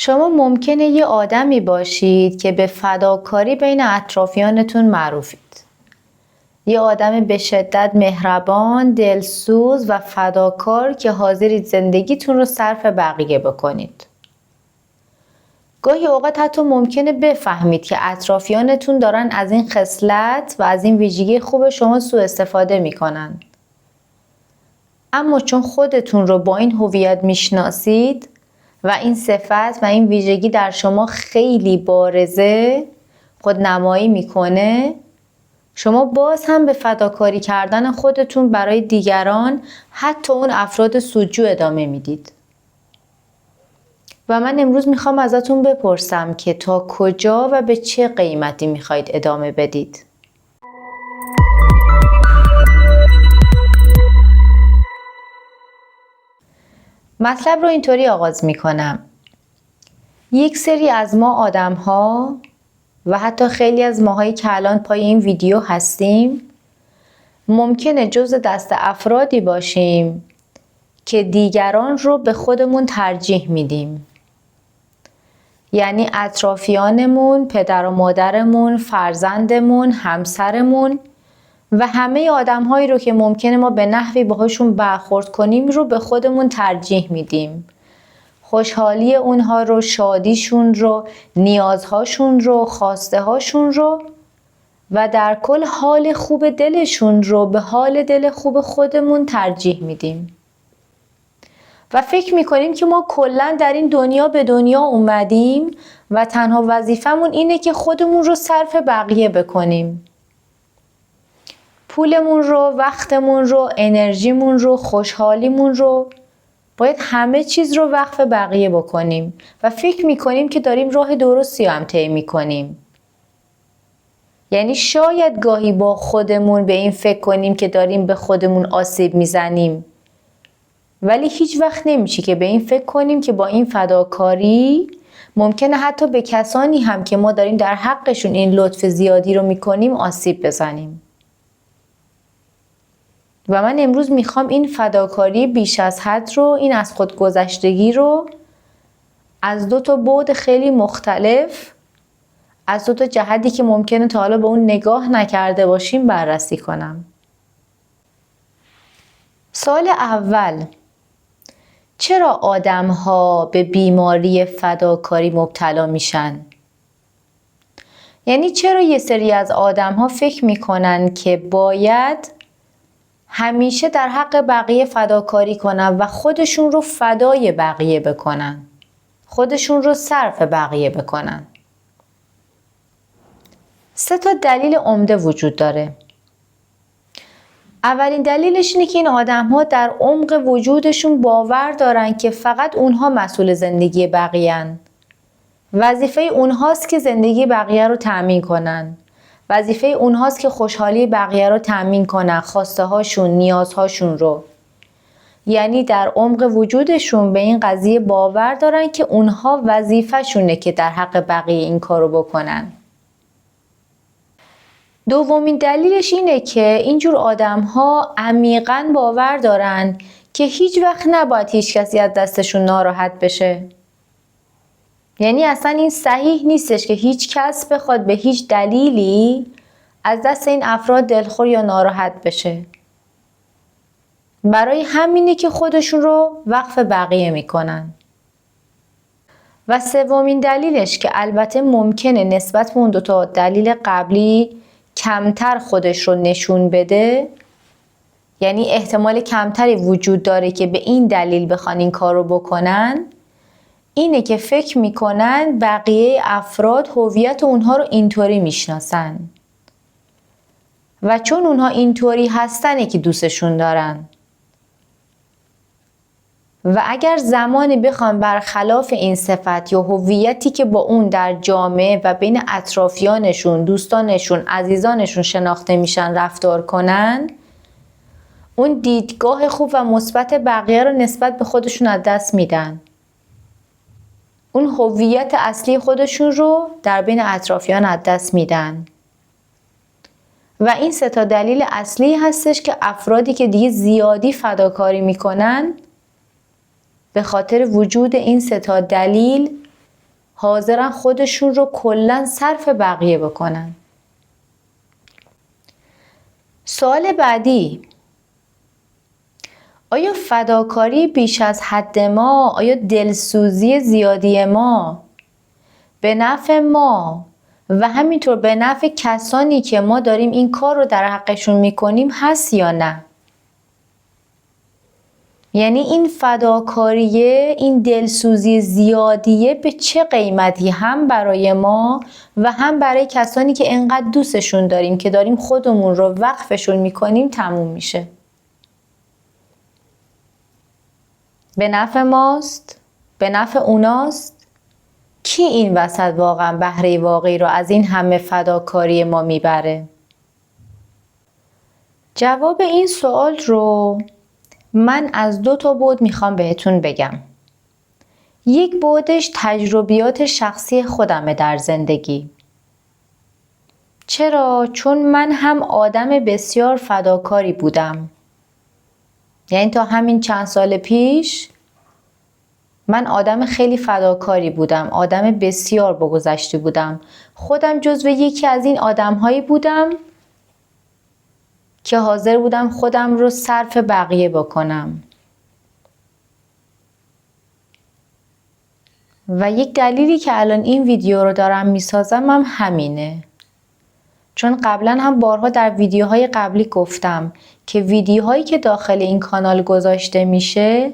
شما ممکنه یه آدمی باشید که به فداکاری بین اطرافیانتون معروفید. یه آدم به شدت مهربان، دلسوز و فداکار که حاضرید زندگیتون رو صرف بقیه بکنید. گاهی اوقات حتی ممکنه بفهمید که اطرافیانتون دارن از این خصلت و از این ویژگی خوب شما سوء استفاده میکنن. اما چون خودتون رو با این هویت میشناسید و این صفت و این ویژگی در شما خیلی بارزه، خودنمایی میکنه، شما باز هم به فداکاری کردن خودتون برای دیگران، حتی اون افراد سودجو ادامه میدید. و من امروز میخوام ازتون بپرسم که تا کجا و به چه قیمتی میخواید ادامه بدید؟ مطلب رو اینطوری آغاز میکنم. یک سری از ما آدم‌ها و حتی خیلی از ماهایی که الان پای این ویدیو هستیم ممکنه جزء دست افرادی باشیم که دیگران رو به خودمون ترجیح میدیم. یعنی اطرافیانمون، پدر و مادرمون، فرزندمون، همسرمون و همه آدم‌هایی رو که ممکنه ما به نحوی باهاشون برخورد کنیم رو به خودمون ترجیح میدیم. خوشحالی اونها رو، شادیشون رو، نیازهاشون رو، خواسته هاشون رو و در کل حال خوب دلشون رو به حال دل خوب خودمون ترجیح میدیم. و فکر میکنیم که ما کلاً در این دنیا به دنیا اومدیم و تنها وظیفمون اینه که خودمون رو صرف بقیه بکنیم. پولمون رو، وقتمون رو، انرژیمون رو، خوشحالیمون رو باید همه چیز رو وقف بقیه بکنیم و فکر میکنیم که داریم راه درستی هم طی میکنیم. یعنی شاید گاهی با خودمون به این فکر کنیم که داریم به خودمون آسیب میزنیم، ولی هیچ وقت نمیشه که به این فکر کنیم که با این فداکاری ممکنه حتی به کسانی هم که ما داریم در حقشون این لطف زیادی رو میکنیم آسیب بزنیم. و من امروز میخوام این فداکاری بیش از حد رو، این از خودگذشتگی رو از دو تا بعد خیلی مختلف، از دو تا جهتی که ممکنه تا حالا به اون نگاه نکرده باشیم بررسی کنم. سوال اول، چرا آدم‌ها به بیماری فداکاری مبتلا میشن؟ یعنی چرا یه سری از آدم‌ها فکر میکنن که باید همیشه در حق بقیه فداکاری کنن و خودشون رو فدای بقیه بکنن، خودشون رو صرف بقیه بکنن؟ 3 تا دلیل عمده وجود داره. اولین دلیلش اینه که این آدم‌ها در عمق وجودشون باور دارن که فقط اونها مسئول زندگی بقیه‌اند. وظیفه اونهاست که زندگی بقیه رو تأمین کنن. وظیفه اونهاست که خوشحالی بقیه رو تأمین کنن، خواسته هاشون، نیازهاشون رو. یعنی در عمق وجودشون به این قضیه باور دارن که اونها وظیفه‌شونه که در حق بقیه این کارو بکنن. دومین دلیلش اینه که اینجور آدم‌ها عمیقاً باور دارن که هیچ وقت نباید هیچ کسی از دستشون ناراحت بشه. یعنی اصلا این صحیح نیستش که هیچ کس بخواد به هیچ دلیلی از دست این افراد دلخور یا ناراحت بشه. برای همینه که خودشون رو وقف بقیه میکنن. و سومین دلیلش که البته ممکنه نسبت به اون 2 تا دلیل قبلی کمتر خودش رو نشون بده، یعنی احتمال کمتری وجود داره که به این دلیل بخوان این کار رو بکنن، اینه که فکر میکنن بقیه افراد هویت اونها رو اینطوری میشناسن و چون اونها اینطوری هستنه که دوستشون دارن. و اگر زمانی بخوان برخلاف این صفت یا هویتی که با اون در جامعه و بین اطرافیانشون، دوستانشون، عزیزانشون شناخته میشن رفتار کنن، اون دیدگاه خوب و مثبت بقیه رو نسبت به خودشون از دست میدن. اون هویت اصلی خودشون رو در بین اطرافیان از دست میدن. و این 3 تا دلیل اصلی هستش که افرادی که دیگه زیادی فداکاری میکنن به خاطر وجود این 3 تا دلیل حاضرن خودشون رو کلاً صرف بقیه بکنن. سوال بعدی: آیا فداکاری بیش از حد ما، آیا دلسوزی زیادی ما به نفع ما و همینطور به نفع کسانی که ما داریم این کار رو در حقشون میکنیم هست یا نه؟ یعنی این فداکاریه، این دلسوزی زیادیه به چه قیمتی هم برای ما و هم برای کسانی که انقدر دوستشون داریم که داریم خودمون رو وقفشون میکنیم تموم میشه؟ به نفع ماست؟ به نفع اوناست؟ کی این وسط واقعا بهره واقعی رو از این همه فداکاری ما میبره؟ جواب این سوال رو من از 2 بعد میخوام بهتون بگم. یک بعدش تجربیات شخصی خودمه در زندگی. چرا؟ چون من هم آدم بسیار فداکاری بودم. یعنی تا همین چند سال پیش من آدم خیلی فداکاری بودم، آدم بسیار بگذشته بودم. خودم جزو یکی از این آدم‌هایی بودم که حاضر بودم خودم رو صرف بقیه بکنم. و یک دلیلی که الان این ویدیو رو دارم میسازم هم همینه. چون قبلا هم بارها در ویدیوهای قبلی گفتم که ویدیوهایی که داخل این کانال گذاشته میشه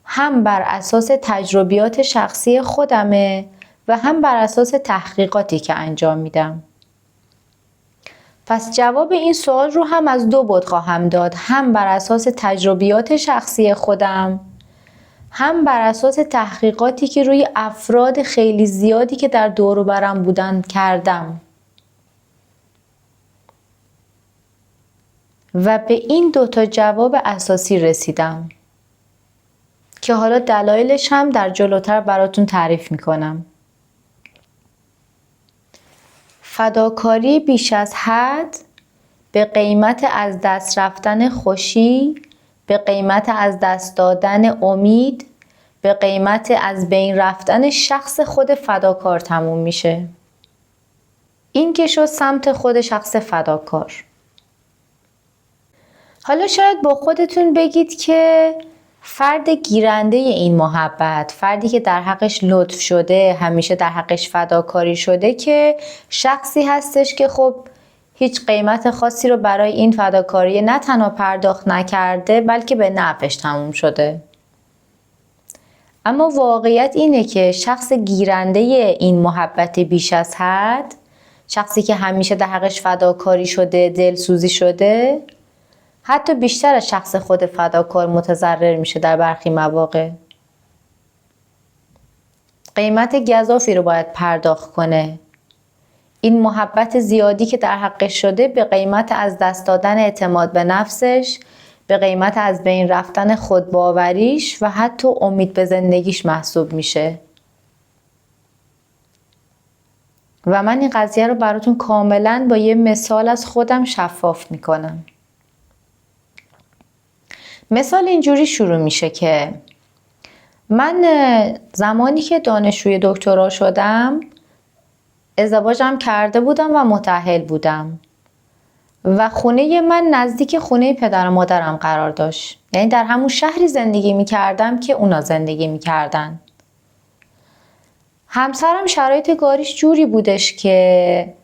هم بر اساس تجربیات شخصی خودمه و هم بر اساس تحقیقاتی که انجام میدم. پس جواب این سوال رو هم از 2 بعد خواهم داد، هم بر اساس تجربیات شخصی خودم، هم بر اساس تحقیقاتی که روی افراد خیلی زیادی که در دور و برم بودن کردم. و به این 2 جواب اساسی رسیدم که حالا دلایلش هم در جلوتر براتون تعریف میکنم. فداکاری بیش از حد به قیمت از دست رفتن خوشی، به قیمت از دست دادن امید، به قیمت از بین رفتن شخص خود فداکار تموم میشه. این که شد سمت خود شخص فداکار. حالا شاید با خودتون بگید که فرد گیرنده این محبت، فردی که در حقش لطف شده، همیشه در حقش فداکاری شده، که شخصی هستش که خب هیچ قیمت خاصی رو برای این فداکاری نه تنها پرداخت نکرده بلکه به نفعش تموم شده. اما واقعیت اینه که شخص گیرنده این محبت بیش از حد، شخصی که همیشه در حقش فداکاری شده، دلسوزی شده، حتی بیشتر از شخص خود فداکار متضرر میشه در برخی مواقع. قیمت گزافی رو باید پرداخت کنه. این محبت زیادی که در حقش شده به قیمت از دست دادن اعتماد به نفسش، به قیمت از بین رفتن خودباوریش و حتی امید به زندگیش محسوب میشه. و من این قضیه رو براتون کاملا با یه مثال از خودم شفاف میکنم. مثال اینجوری شروع میشه که من زمانی که دانشجوی دکترا شدم ازدواجم کرده بودم و متأهل بودم و خونه من نزدیک خونه پدر و مادرم قرار داشت. یعنی در همون شهری زندگی میکردم که اونا زندگی میکردن. همسرم شرایط کاریش جوری بودش که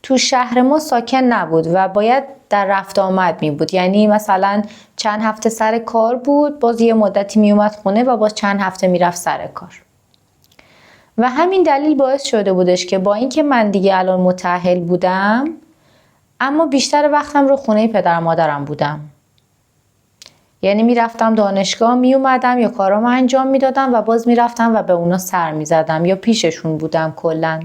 تو شهر ما ساکن نبود و باید در رفت آمد می بود. یعنی مثلا چند هفته سر کار بود، باز یه مدتی می اومد خونه و باز چند هفته می رفت سر کار. و همین دلیل باعث شده بودش که با اینکه من دیگه الان متأهل بودم، اما بیشتر وقتم رو خونه پدر مادرم بودم. یعنی می رفتم دانشگاه، می اومدم یا کارامو انجام می دادم و باز می رفتم و به اونا سر می زدم یا پیششون بودم کلاً.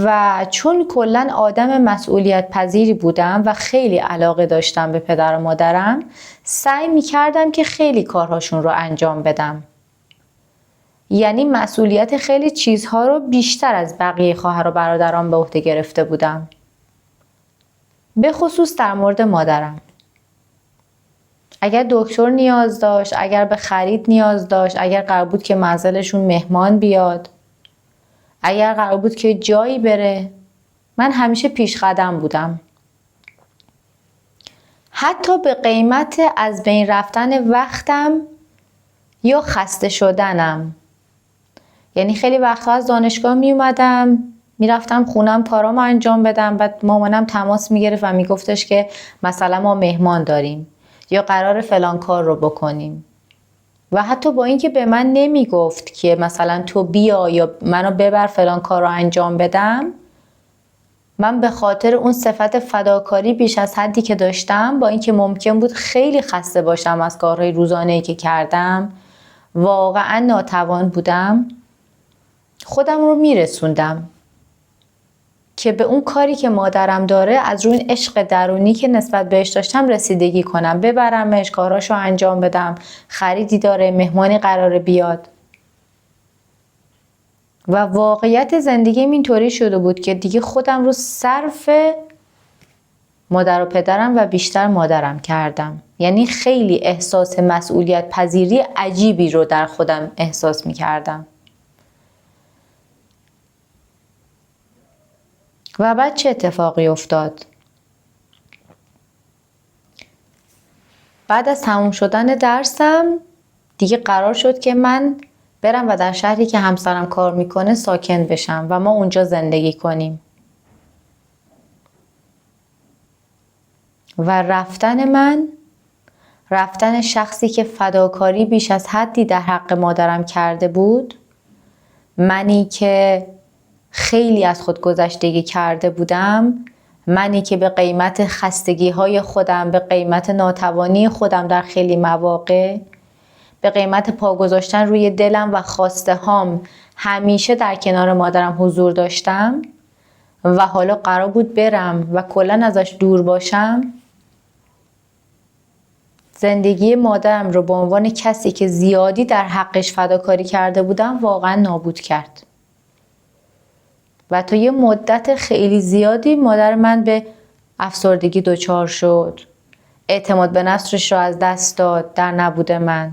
و چون کلاً آدم مسئولیت پذیری بودم و خیلی علاقه داشتم به پدر و مادرم، سعی می کردم که خیلی کارهاشون رو انجام بدم. یعنی مسئولیت خیلی چیزها رو بیشتر از بقیه خواهر و برادران به عهده گرفته بودم. به خصوص در مورد مادرم. اگر دکتر نیاز داشت، اگر به خرید نیاز داشت، اگر قرار بود که منزلشون مهمان بیاد، اگر قرار بود که جایی بره، من همیشه پیش قدم بودم. حتی به قیمت از بین رفتن وقتم یا خسته شدنم. یعنی خیلی وقتا از دانشگاه می اومدم، میرفتم خونم کارامو انجام بدم، بعد مامانم تماس میگرفت و میگفتش که مثلا ما مهمان داریم یا قرار فلان کار رو بکنیم. و حتی با اینکه به من نمیگفت که مثلا تو بیا یا منو ببر فلان کار رو انجام بدم، من به خاطر اون صفت فداکاری بیش از حدی که داشتم، با اینکه ممکن بود خیلی خسته باشم از کارهای روزانه‌ای که کردم، واقعا ناتوان بودم، خودم رو میرسوندم که به اون کاری که مادرم داره از روی عشق درونی که نسبت بهش داشتم رسیدگی کنم، ببرمش، کاراشو انجام بدم، خریدی داره، مهمانی قراره بیاد. و واقعیت زندگیم اینطوری شده بود که دیگه خودم رو صرف مادر و پدرم و بیشتر مادرم کردم. یعنی خیلی احساس مسئولیت پذیری عجیبی رو در خودم احساس می کردم. و بعد چه اتفاقی افتاد؟ بعد از تموم شدن درسم دیگه قرار شد که من برم و در شهری که همسرم کار میکنه ساکن بشم و ما اونجا زندگی کنیم. و رفتن شخصی که فداکاری بیش از حدی در حق مادرم کرده بود، منی که خیلی از خود گذشتگی کرده بودم، منی که به قیمت خستگی های خودم، به قیمت ناتوانی خودم در خیلی مواقع، به قیمت پا گذاشتن روی دلم و خواسته هام همیشه در کنار مادرم حضور داشتم و حالا قرار بود برم و کلاً ازش دور باشم. زندگی مادرم رو به عنوان کسی که زیادی در حقش فداکاری کرده بودم واقعا نابود کرد. و تا یه مدت خیلی زیادی مادر من به افسردگی دچار شد. اعتماد به نفسش رو از دست داد در نبود من.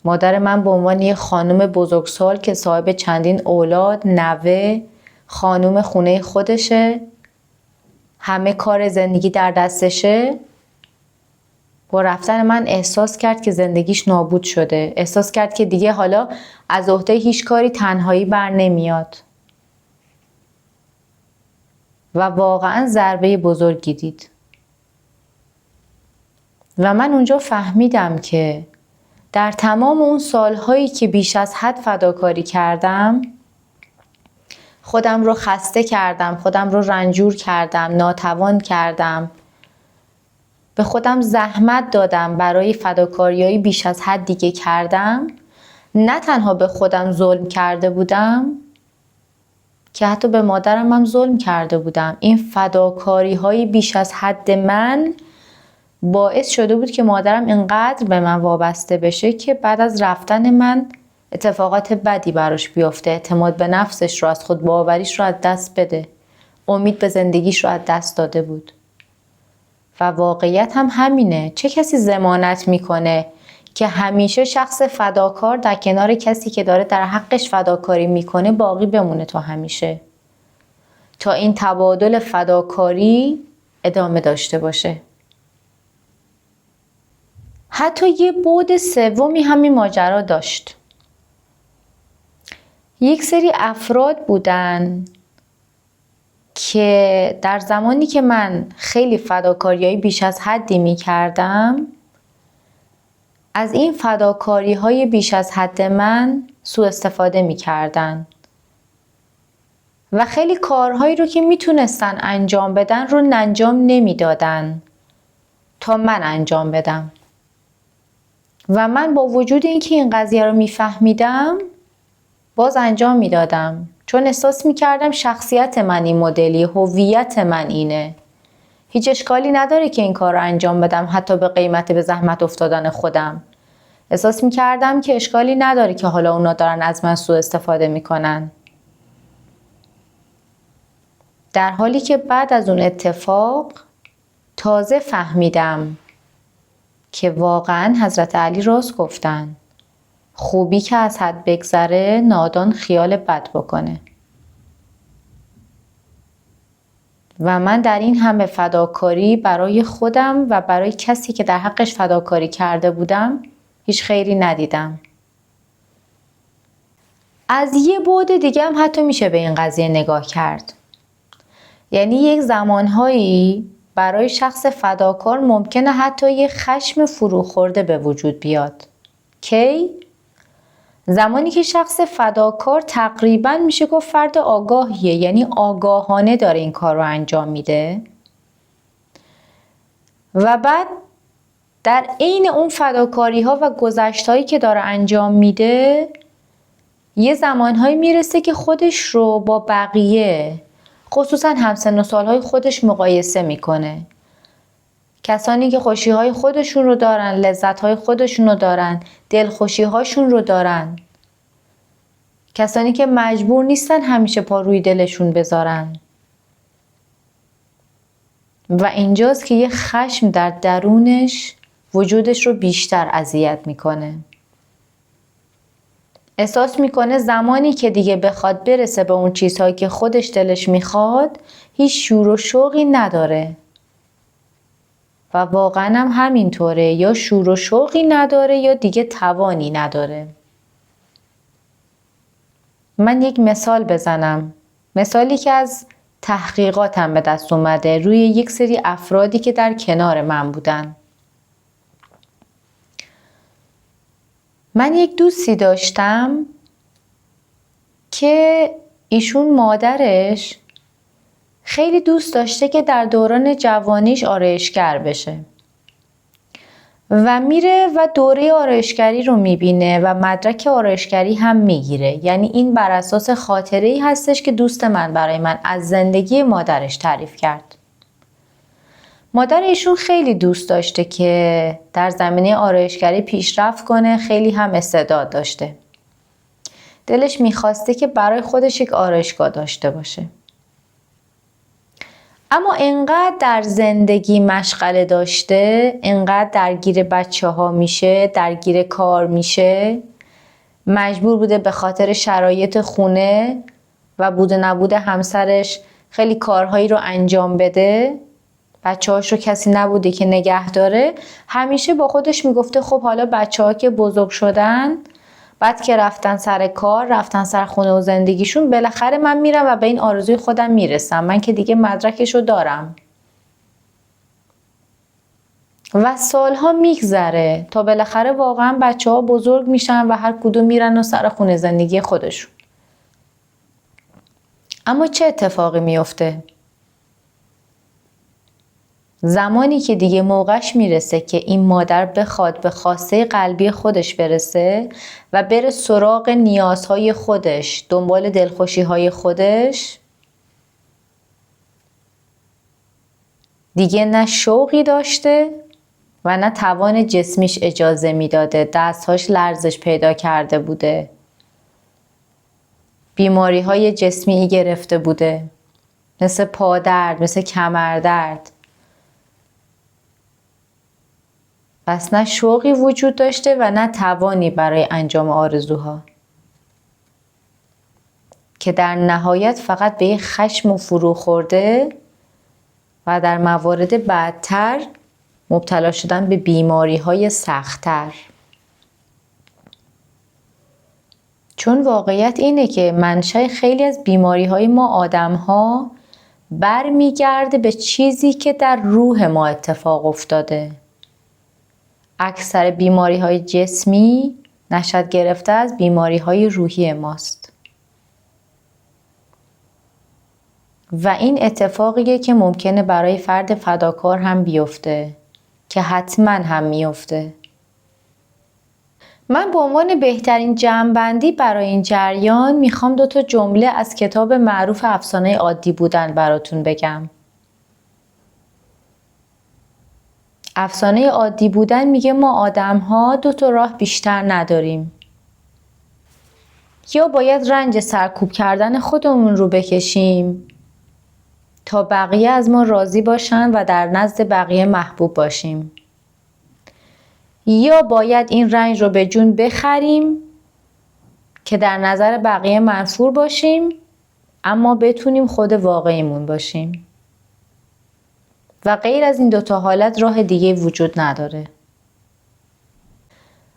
مادر من به عنوان یه خانم بزرگسال که صاحب چندین اولاد، نوه، خانم خونه خودشه، همه کار زندگی در دستشه، با رفتن من احساس کرد که زندگیش نابود شده. احساس کرد که دیگه حالا از عهده هیچ کاری تنهایی بر نمیاد. و واقعا ضربه بزرگی دید. و من اونجا فهمیدم که در تمام اون سالهایی که بیش از حد فداکاری کردم، خودم رو خسته کردم، خودم رو رنجور کردم، ناتوان کردم، به خودم زحمت دادم برای فداکاری‌های بیش از حدی که کردم، نه تنها به خودم ظلم کرده بودم که حتی به مادرم هم ظلم کرده بودم. این فداکاری‌های بیش از حد من باعث شده بود که مادرم اینقدر به من وابسته بشه که بعد از رفتن من اتفاقات بدی براش بیفته، اعتماد به نفسش رو، از خود باوریش رو از دست بده، امید به زندگیش رو از دست داده بود. و واقعیت هم همینه. چه کسی ضمانت میکنه که همیشه شخص فداکار در کنار کسی که داره در حقش فداکاری میکنه باقی بمونه تا همیشه، تا این تبادل فداکاری ادامه داشته باشه. حتی یه بعد سومی همین ماجرا داشت. یک سری افراد بودن که در زمانی که من خیلی فداکاری‌های بیش از حدی می‌کردم، از این فداکاری‌های بیش از حد من سوء استفاده می‌کردن و خیلی کارهایی رو که میتونستن انجام بدن رو انجام نمیدادن تا من انجام بدم. و من با وجود اینکه این قضیه رو میفهمیدم باز انجام میدادم، چون احساس میکردم شخصیت من این مدلی، هویت من اینه، هیچ اشکالی نداره که این کار رو انجام بدم، حتی به قیمت به زحمت افتادن خودم. احساس میکردم که اشکالی نداره که حالا اونا دارن از من سوء استفاده میکنن. در حالی که بعد از اون اتفاق تازه فهمیدم که واقعا حضرت علی راست گفتن. خوبی که از حد بگذره نادان خیال بد بکنه. و من در این همه فداکاری برای خودم و برای کسی که در حقش فداکاری کرده بودم هیچ خیری ندیدم. از یه بعد دیگه هم حتی میشه به این قضیه نگاه کرد. یعنی یک زمانهایی برای شخص فداکار ممکنه حتی یه خشم فروخورده به وجود بیاد. کی؟ زمانی که شخص فداکار تقریباً میشه گفت فرد آگاهیه، یعنی آگاهانه داره این کار رو انجام میده و بعد در عین اون فداکاری ها و گذشت هایی که داره انجام میده یه زمانهایی میرسه که خودش رو با بقیه خصوصاً همسن و سالهای خودش مقایسه میکنه. کسانی که خوشیهای خودشون رو دارن، لذتهای خودشون رو دارن، دلخوشی هاشون رو دارن. کسانی که مجبور نیستن همیشه پا روی دلشون بذارن. و اینجاست که یه خشم در درونش وجودش رو بیشتر اذیت میکنه. احساس میکنه زمانی که دیگه بخواد برسه به اون چیزهایی که خودش دلش میخواد هیچ شور و شوقی نداره. و واقعا هم همینطوره، یا شور و شوقی نداره یا دیگه توانی نداره. من یک مثال بزنم. مثالی که از تحقیقاتم به دست اومده روی یک سری افرادی که در کنار من بودن. من یک دوستی داشتم که ایشون مادرش خیلی دوست داشته که در دوران جوانیش آرایشگر بشه و میره و دوره آرایشگری رو میبینه و مدرک آرایشگری هم میگیره. یعنی این بر اساس خاطره‌ای هستش که دوست من برای من از زندگی مادرش تعریف کرد. مادر ایشون خیلی دوست داشته که در زمینه آرایشگری پیشرفت کنه، خیلی هم استعداد داشته. دلش میخواسته که برای خودش یک آرایشگاه داشته باشه. اما انقدر در زندگی مشغله داشته، انقدر درگیر بچه ها میشه، درگیر کار میشه، مجبور بوده به خاطر شرایط خونه و بود نبود همسرش خیلی کارهایی رو انجام بده. بچه هاش رو کسی نبوده که نگه داره. همیشه با خودش میگفته خب حالا بچه ها که بزرگ شدن، بعد که رفتن سر کار، رفتن سر خونه و زندگیشون، بالاخره من میرم و به این آرزوی خودم میرسم. من که دیگه مدرکشو دارم. و سالها میگذره تا بالاخره واقعا بچه ها بزرگ میشن و هر کدوم میرن و سر خونه زندگی خودشون. اما چه اتفاقی میفته؟ زمانی که دیگه موقعش میرسه که این مادر بخواد به خواسته قلبی خودش برسه و بره سراغ نیازهای خودش، دنبال دلخوشیهای خودش، دیگه نه شوقی داشته و نه توان جسمیش اجازه میداده. دستهاش لرزش پیدا کرده بوده. بیماریهای جسمی گرفته بوده. مثل پادرد، مثل کمردرد. پس نه شوقی وجود داشته و نه توانی برای انجام آرزوها که در نهایت فقط به خشم و فرو خورده و در موارد بعدتر مبتلا شدن به بیماری‌های سخت‌تر. چون واقعیت اینه که منشأ خیلی از بیماری‌های ما آدم‌ها برمیگرده به چیزی که در روح ما اتفاق افتاده. اکثر بیماری‌های جسمی نشأت گرفته از بیماری‌های روحی ماست. و این اتفاقیه که ممکنه برای فرد فداکار هم بیفته که حتما هم میفته. من به عنوان بهترین جمع‌بندی برای این جریان میخوام 2 جمله از کتاب معروف افسانه عادی بودن براتون بگم. افسانه عادی بودن میگه ما آدم‌ها 2 راه بیشتر نداریم. یا باید رنج سرکوب کردن خودمون رو بکشیم تا بقیه از ما راضی باشن و در نزد بقیه محبوب باشیم. یا باید این رنج رو به جون بخریم که در نظر بقیه منفور باشیم اما بتونیم خود واقعیمون باشیم. و غیر از این دوتا حالت راه دیگه وجود نداره.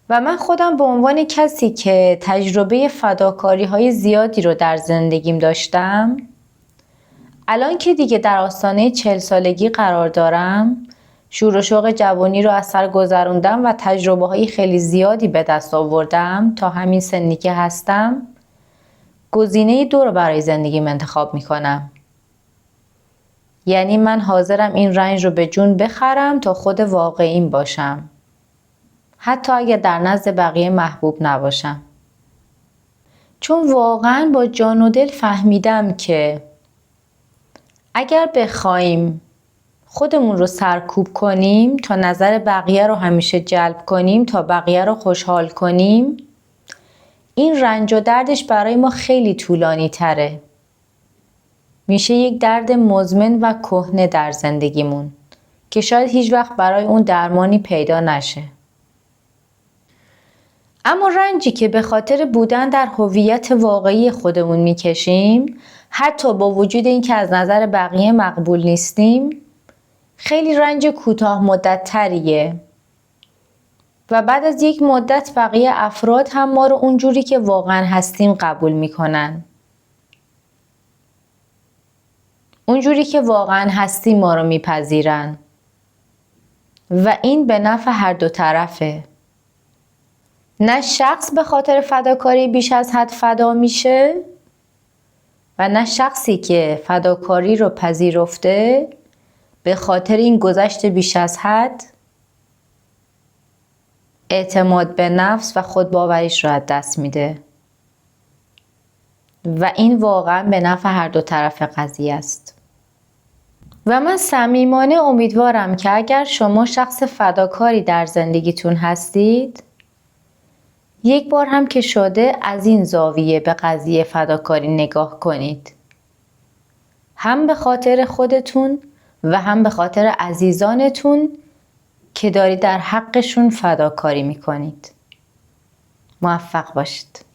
و من خودم به عنوان کسی که تجربه فداکاری های زیادی رو در زندگیم داشتم، الان که دیگه در آستانه 40 سالگی قرار دارم، شور و شوق جوانی رو از سر گذروندم و تجربه های خیلی زیادی به دست آوردم تا همین سنی که هستم، گزینه 2 رو برای زندگیم انتخاب میکنم. یعنی من حاضرم این رنج رو به جون بخرم تا خود واقعیم باشم. حتی اگر در نزد بقیه محبوب نباشم. چون واقعا با جان و دل فهمیدم که اگر بخوایم خودمون رو سرکوب کنیم تا نظر بقیه رو همیشه جلب کنیم، تا بقیه رو خوشحال کنیم، این رنج و دردش برای ما خیلی طولانی تره. میشه یک درد مزمن و کهنه در زندگیمون که شاید هیچ وقت برای اون درمانی پیدا نشه. اما رنجی که به خاطر بودن در هویت واقعی خودمون میکشیم، حتی با وجود اینکه از نظر بقیه مقبول نیستیم، خیلی رنج کوتاه مدت تریه و بعد از یک مدت بقیه افراد هم ما رو اونجوری که واقعا هستیم قبول میکنن. اونجوری که واقعا هستیم ما رو میپذیرن و این به نفع هر دو طرفه. نه شخص به خاطر فداکاری بیش از حد فدا میشه و نه شخصی که فداکاری رو پذیرفته به خاطر این گذشت بیش از حد اعتماد به نفس و خودباوریش رو از دست میده. و این واقعا به نفع هر دو طرف قضیه است. و من صمیمانه امیدوارم که اگر شما شخص فداکاری در زندگیتون هستید، یک بار هم که شده از این زاویه به قضیه فداکاری نگاه کنید. هم به خاطر خودتون و هم به خاطر عزیزانتون که دارید در حقشون فداکاری میکنید. موفق باشید.